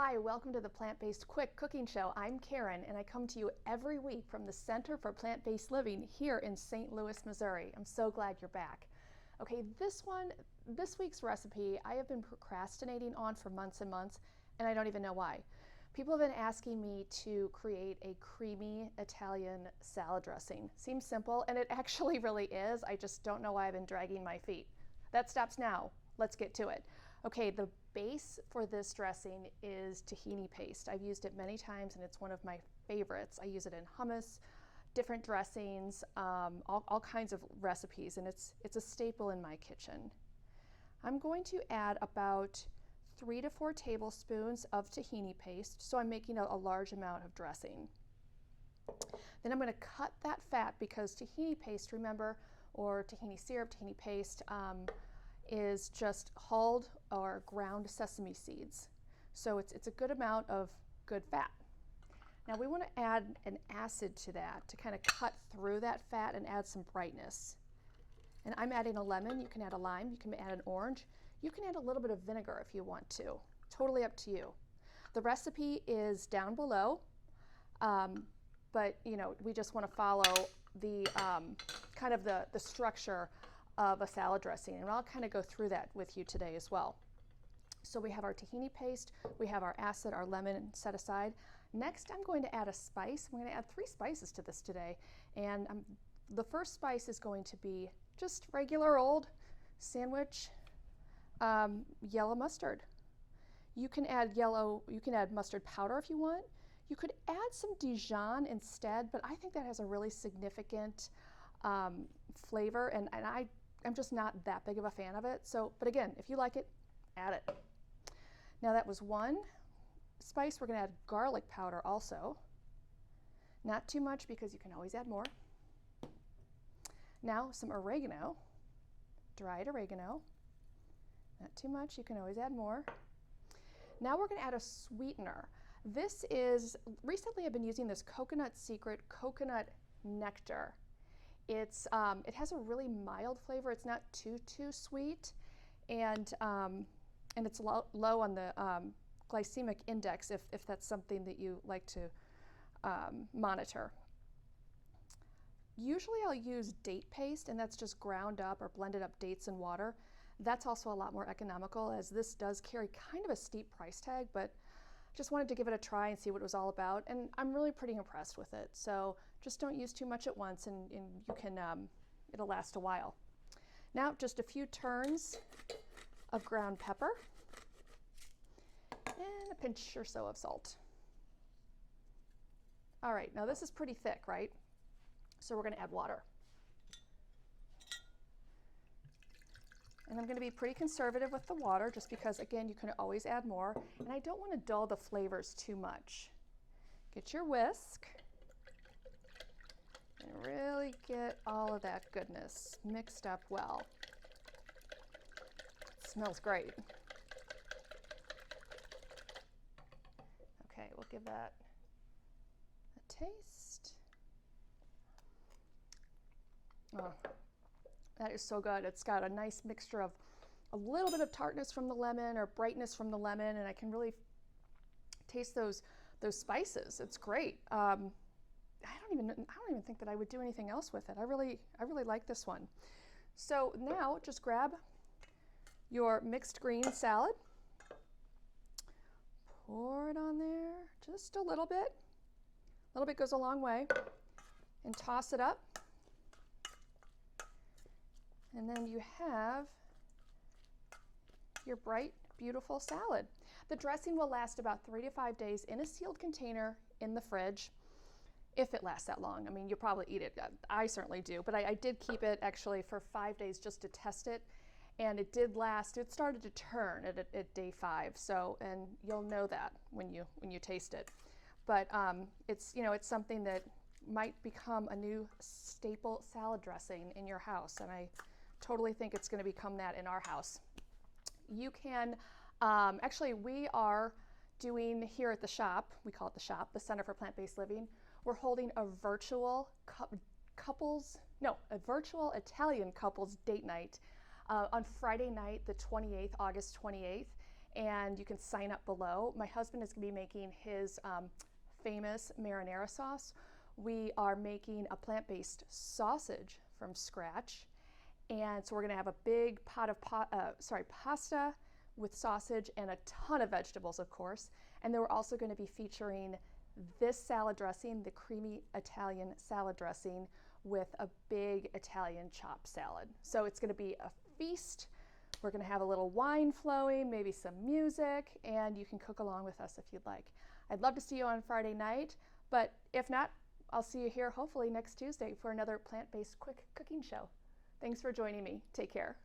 Hi, welcome to the Plant-Based Quick Cooking Show. I'm Karen, and I come to you every week from the Center for Plant-Based Living here in St. Louis, Missouri. I'm so glad you're back. Okay, this week's recipe, I have been procrastinating on for months and months, and I don't even know why. People have been asking me to create a creamy Italian salad dressing. Seems simple, and it actually really is. I just don't know why I've been dragging my feet. That stops now. Let's get to it. Okay, the base for this dressing is tahini paste. I've used it many times and it's one of my favorites. I use it in hummus, different dressings, all kinds of recipes, and it's a staple in my kitchen. I'm going to add about 3 to 4 tablespoons of tahini paste, so I'm making a large amount of dressing. Then I'm going to cut that fat because tahini paste, remember, or tahini syrup, tahini paste, is just hulled or ground sesame seeds. So it's a good amount of good fat. Now we want to add an acid to that to kind of cut through that fat and add some brightness. And I'm adding a lemon. You can add a lime, you can add an orange, you can add a little bit of vinegar if you want to. Totally up to you. The recipe is down below, but you know, we just want to follow the kind of the structure of a salad dressing, and I'll kind of go through that with you today as well. So we have our tahini paste, we have our acid, our lemon set aside. Next, I'm going to add a spice. I'm going to add 3 spices to this today, and the first spice is going to be just regular old sandwich yellow mustard. You can add mustard powder if you want. You could add some Dijon instead, but I think that has a really significant flavor, and I'm just not that big of a fan of it. So, but again, if you like it, add it. Now that was one spice. We're going to add garlic powder also. Not too much because you can always add more. Now some oregano, dried oregano. Not too much, you can always add more. Now we're going to add a sweetener. This is, recently I've been using this Coconut Secret coconut nectar. It has a really mild flavor. It's not too sweet, and it's low on the glycemic index if that's something that you like to monitor. Usually I'll use date paste, and that's just ground up or blended up dates and water. That's also a lot more economical, as this does carry kind of a steep price tag, but just wanted to give it a try and see what it was all about, and I'm really pretty impressed with it. So just don't use too much at once, and you can it'll last a while. Now just a few turns of ground pepper and a pinch or so of salt. All right, now this is pretty thick, right? So we're going to add water. And I'm going to be pretty conservative with the water just because, again, you can always add more. And I don't want to dull the flavors too much. Get your whisk and really get all of that goodness mixed up well. It smells great. Okay, we'll give that a taste. Oh. That is so good. It's got a nice mixture of a little bit of tartness from the lemon or brightness from the lemon, and I can really taste those spices. It's great. I don't even think that I would do anything else with it. I really like this one. So now just grab your mixed green salad, pour it on there, just a little bit. A little bit goes a long way, and toss it up. And then you have your bright, beautiful salad. The dressing will last about 3 to 5 days in a sealed container in the fridge, if it lasts that long. I mean, you'll probably eat it. I certainly do, but I did keep it actually for 5 days just to test it, and it did last. It started to turn at day 5, so, and you'll know that when you taste it. But it's something that might become a new staple salad dressing in your house, and I totally think it's going to become that in our house. You can, actually we are doing here at the shop, we call it the shop, the Center for Plant-Based Living, we're holding a virtual Italian couples date night on Friday night, the 28th, August 28th. and you can sign up below. My husband is going to be making his famous marinara sauce. We are making a plant-based sausage from scratch, and so we're going to have a big pot of pasta with sausage and a ton of vegetables, of course. And then we're also going to be featuring this salad dressing, the creamy Italian salad dressing, with a big Italian chopped salad. So it's going to be a feast. We're going to have a little wine flowing, maybe some music, and you can cook along with us if you'd like. I'd love to see you on Friday night, but if not, I'll see you here hopefully next Tuesday for another plant-based quick cooking show. Thanks for joining me. Take care.